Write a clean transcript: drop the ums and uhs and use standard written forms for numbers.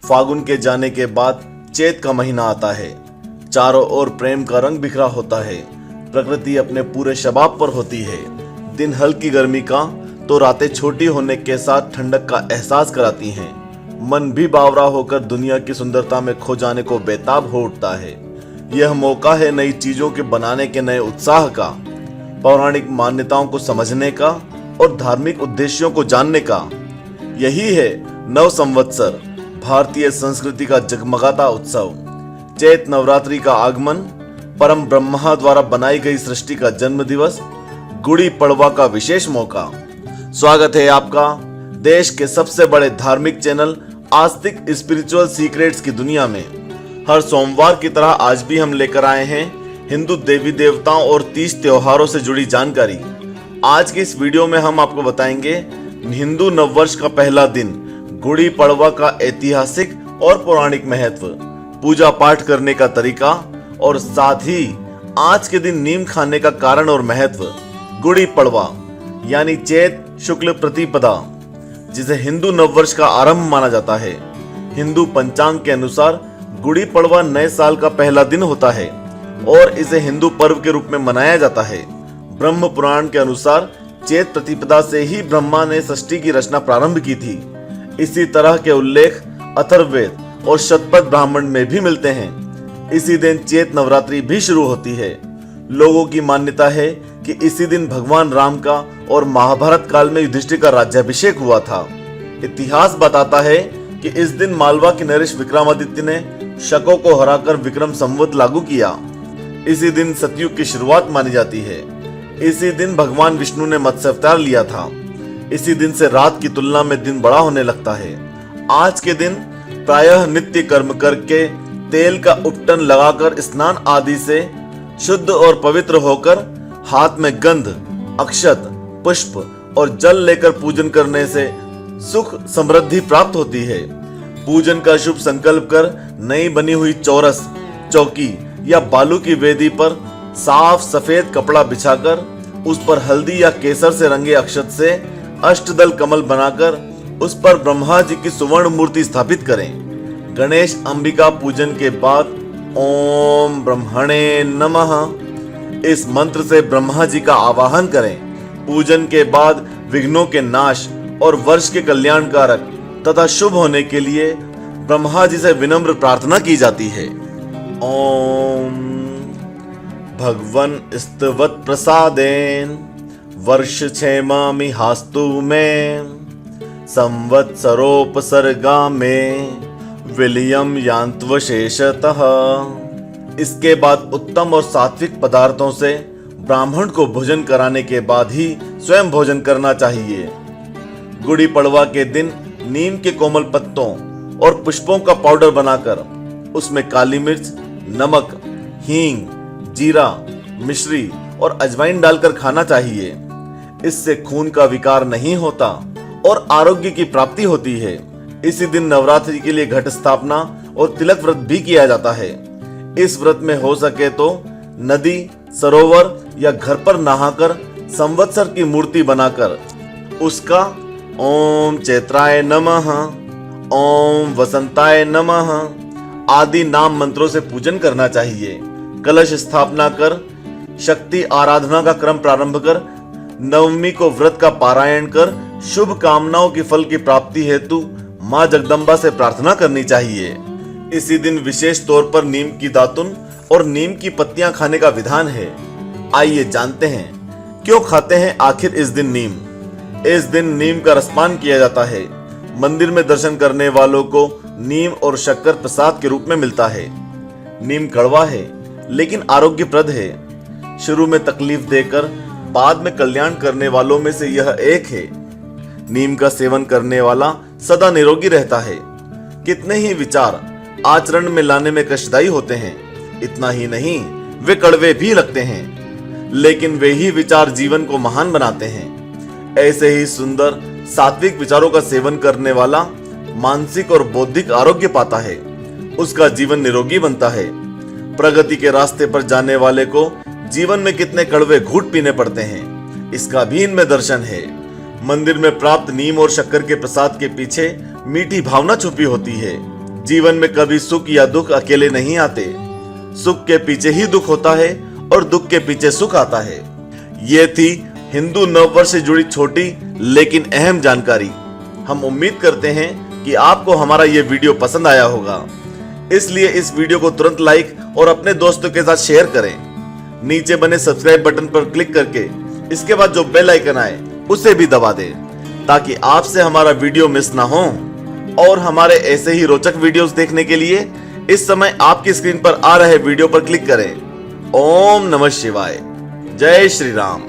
फागुन के जाने के बाद चैत का महीना आता है। चारों ओर प्रेम का रंग बिखरा होता है। प्रकृति अपने पूरे शबाब पर होती है। दिन हल्की गर्मी का तो रातें छोटी होने के साथ ठंडक का एहसास कराती हैं। मन भी बावरा होकर दुनिया की सुंदरता में खो जाने को बेताब हो उठता है। यह मौका है नई चीजों के बनाने के नए उत्साह का, पौराणिक मान्यताओं को समझने का और धार्मिक उद्देश्यों को जानने का। यही है नव संवत्सर, भारतीय संस्कृति का जगमगाता उत्सव। चैत नवरात्रि का आगमन, परम ब्रह्मा द्वारा बनाई गई सृष्टि का जन्म दिवस, गुड़ी पड़वा का विशेष मौका। स्वागत है आपका देश के सबसे बड़े धार्मिक चैनल आस्तिक स्पिरिचुअल सीक्रेट्स की दुनिया में। हर सोमवार की तरह आज भी हम लेकर आए हैं हिंदू देवी देवताओं और तीज त्योहारों से जुड़ी जानकारी। आज की इस वीडियो में हम आपको बताएंगे हिंदू नववर्ष का पहला दिन गुड़ी पड़वा का ऐतिहासिक और पौराणिक महत्व, पूजा पाठ करने का तरीका और साथ ही आज के दिन नीम खाने का कारण और महत्व। गुड़ी पड़वा यानी चैत शुक्ल प्रतिपदा, जिसे हिंदू नववर्ष का आरंभ माना जाता है। हिंदू पंचांग के अनुसार गुड़ी पड़वा नए साल का पहला दिन होता है और इसे हिंदू पर्व के रूप में मनाया जाता है। ब्रह्म पुराण के अनुसार चैत प्रतिपदा से ही ब्रह्मा ने सृष्टि की रचना प्रारंभ की थी। इसी तरह के उल्लेख अथर्ववेद और शतपथ ब्राह्मण में भी मिलते हैं। इसी दिन चैत नवरात्रि भी शुरू होती है। लोगों की मान्यता है कि इसी दिन भगवान राम का और महाभारत काल में युधिष्ठिर का राज्याभिषेक हुआ था। इतिहास बताता है कि इस दिन मालवा के नरेश विक्रमादित्य ने शकों को हराकर विक्रम संवत लागू किया। इसी दिन सतयुग की शुरुआत मानी जाती है। इसी दिन भगवान विष्णु ने मत्स्य अवतार लिया था। इसी दिन से रात की तुलना में दिन बड़ा होने लगता है। आज के दिन प्रायः नित्य कर्म करके तेल का उपटन लगाकर स्नान आदि से शुद्ध और पवित्र होकर हाथ में गंध, अक्षत, पुष्प और जल लेकर पूजन करने से सुख समृद्धि प्राप्त होती है। पूजन का शुभ संकल्प कर नई बनी हुई चौरस, चौकी या बालू की वेदी पर साफ सफेद कपड़ा बिछाकर उस पर हल्दी या केसर से रंगे अक्षत से अष्टदल कमल बनाकर उस पर ब्रह्मा जी की सुवर्ण मूर्ति स्थापित करें। गणेश अंबिका पूजन के बाद ओम ब्रह्मणे नमः इस मंत्र से ब्रह्मा जी का आवाहन करें। पूजन के बाद विघ्नों के नाश और वर्ष के कल्याण कारक तथा शुभ होने के लिए ब्रह्मा जी से विनम्र प्रार्थना की जाती है। ओम भगवन स्तवत प्रसादेन वर्ष क्षेमामि हास्तु में संवत्सरोपसर्गा में विलियम यांत्वशेषतः। इसके बाद उत्तम और सात्विक पदार्थों से ब्राह्मण को भोजन कराने के बाद ही स्वयं भोजन करना चाहिए। गुड़ी पड़वा के दिन नीम के कोमल पत्तों और पुष्पों का पाउडर बनाकर उसमें काली मिर्च, नमक, हींग, जीरा, मिश्री और अजवाइन डालकर खाना चाहिए। इससे खून का विकार नहीं होता और आरोग्य की प्राप्ति होती है। इसी दिन नवरात्रि के लिए घट स्थापना और तिलक व्रत भी किया जाता है। इस व्रत में हो सके तो नदी, सरोवर या घर पर नहाकर संवत्सर की मूर्ति बनाकर उसका ओम चैत्राय नमः, ओम वसंताय नमः आदि नाम मंत्रों से पूजन करना चाहिए। कलश स्थापना कर शक्ति आराधना का क्रम प्रारंभ कर नवमी को व्रत का पारायण कर शुभ कामनाओं की फल की प्राप्ति हेतु मां जगदम्बा से प्रार्थना करनी चाहिए। इसी दिन विशेष तौर पर नीम की दातुन और नीम की पत्तियां खाने का विधान है। आइए जानते हैं क्यों खाते हैं आखिर इस दिन नीम। इस दिन नीम का रसपान किया जाता है। मंदिर में दर्शन करने वालों को नीम और शक्कर प्रसाद के रूप में मिलता है। नीम कड़वा है लेकिन आरोग्यप्रद है। शुरू में तकलीफ देकर बाद में कल्याण करने वालों में से यह एक है। नीम का सेवन करने वाला सदा निरोगी रहता है। कितने ही विचार आचरण में लाने में कष्टदायी होते हैं। इतना ही नहीं, वे कड़वे भी लगते हैं, लेकिन वे ही विचार जीवन को महान बनाते हैं। ऐसे ही सुंदर सात्विक विचारों का सेवन करने वाला मानसिक और बौद्धिक आरोग्य पाता है। उसका जीवन निरोगी बनता है। प्रगति के रास्ते पर जाने वाले को जीवन में कितने कड़वे घूंट पीने पड़ते हैं, इसका भी इनमें दर्शन है। मंदिर में प्राप्त नीम और शक्कर के प्रसाद के पीछे मीठी भावना छुपी होती है। जीवन में कभी सुख या दुख अकेले नहीं आते। सुख के पीछे ही दुख होता है और दुख के पीछे सुख आता है। ये थी हिंदू नववर्ष से जुड़ी छोटी लेकिन अहम जानकारी। हम उम्मीद करते हैं कि आपको हमारा ये वीडियो पसंद आया होगा, इसलिए इस वीडियो को तुरंत लाइक और अपने दोस्तों के साथ शेयर करें। नीचे बने सब्सक्राइब बटन पर क्लिक करके इसके बाद जो बेल आइकन आए उसे भी दबा दें, ताकि आपसे हमारा वीडियो मिस ना हो। और हमारे ऐसे ही रोचक वीडियोस देखने के लिए इस समय आपकी स्क्रीन पर आ रहे वीडियो पर क्लिक करें। ओम नमः शिवाय। जय श्री राम।